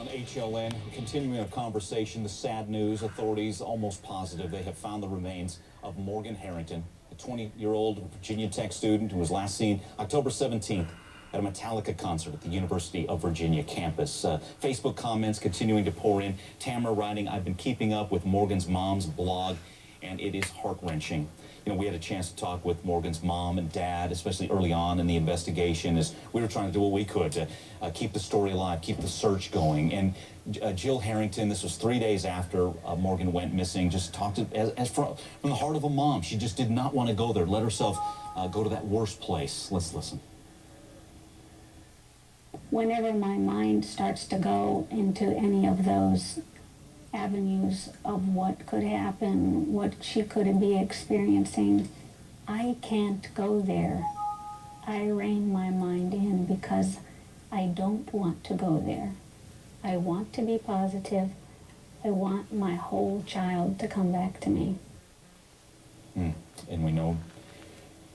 on HLN. Continuing our conversation, the sad news, authorities almost positive they have found the remains of Morgan Harrington, a 20-year-old Virginia Tech student who was last seen October 17th at a Metallica concert at the University of Virginia campus. Facebook comments continuing to pour in. Tamara writing, "I've been keeping up with Morgan's mom's blog, and it is heart-wrenching." You know, we had a chance to talk with Morgan's mom and dad, especially early on in the investigation, as we were trying to do what we could to keep the story alive, keep the search going. And Jill Harrington, this was 3 days after Morgan went missing, just talked as from the heart of a mom. She just did not want to go there, let herself go to that worst place. Let's listen. Whenever my mind starts to go into any of those avenues of what could happen, what she could be experiencing, I can't go there. I rein my mind in because I don't want to go there. I want to be positive. I want my whole child to come back to me. And we know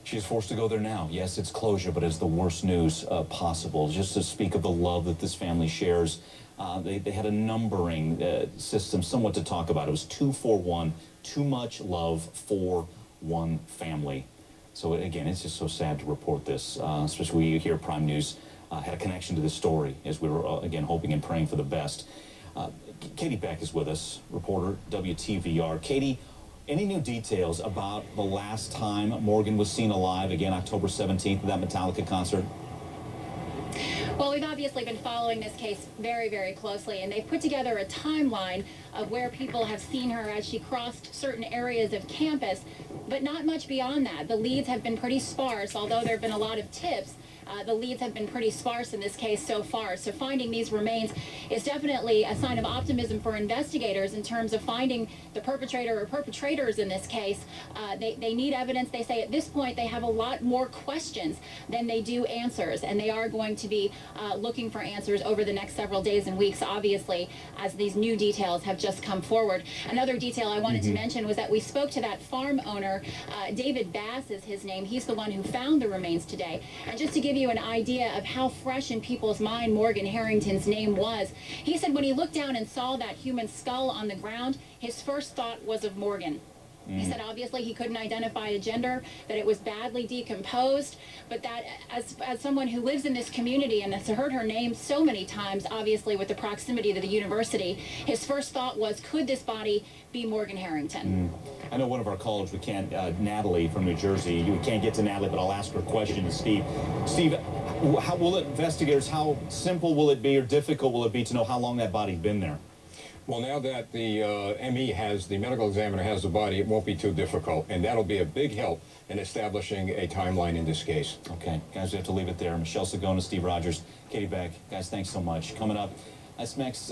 she's forced to go there now. Yes, it's closure, but it's the worst news possible. Just to speak of the love that this family shares, they had a numbering system, somewhat to talk about. It was 241, too much love for one family. So again, it's just so sad to report this, especially we here at Prime News had a connection to this story as we were, again, hoping and praying for the best. Katie Beck is with us, reporter, WTVR. Katie, any new details about the last time Morgan was seen alive, again, October 17th at that Metallica concert? Well, we've obviously been following this case very, very closely, and they've put together a timeline of where people have seen her as she crossed certain areas of campus, but not much beyond that. The leads have been pretty sparse, although there have been a lot of tips. The leads have been pretty sparse in this case so far. So finding these remains is definitely a sign of optimism for investigators in terms of finding the perpetrator or perpetrators in this case. They need evidence. They say at this point they have a lot more questions than they do answers, and they are going to be looking for answers over the next several days and weeks, obviously, as these new details have just come forward. Another detail I wanted to mention was that we spoke to that farm owner. David Bass is his name. He's the one who found the remains today. And just to give you an idea of how fresh in people's mind Morgan Harrington's name was, he said when he looked down and saw that human skull on the ground, his first thought was of Morgan. He said obviously he couldn't identify a gender, that it was badly decomposed, but that as someone who lives in this community and has heard her name so many times, obviously with the proximity to the university, his first thought was, could this body be Morgan Harrington? I know one of our callers, Natalie from New Jersey, we can't get to Natalie, but I'll ask her a question to Steve. Steve, how will investigators, how simple will it be or difficult will it be to know how long that body's been there? Well, now that the the medical examiner has the body, it won't be too difficult, and that'll be a big help in establishing a timeline in this case. Okay, guys, we have to leave it there. Michelle Sagona, Steve Rogers, Katie Beck. Guys, thanks so much. Coming up, that's next.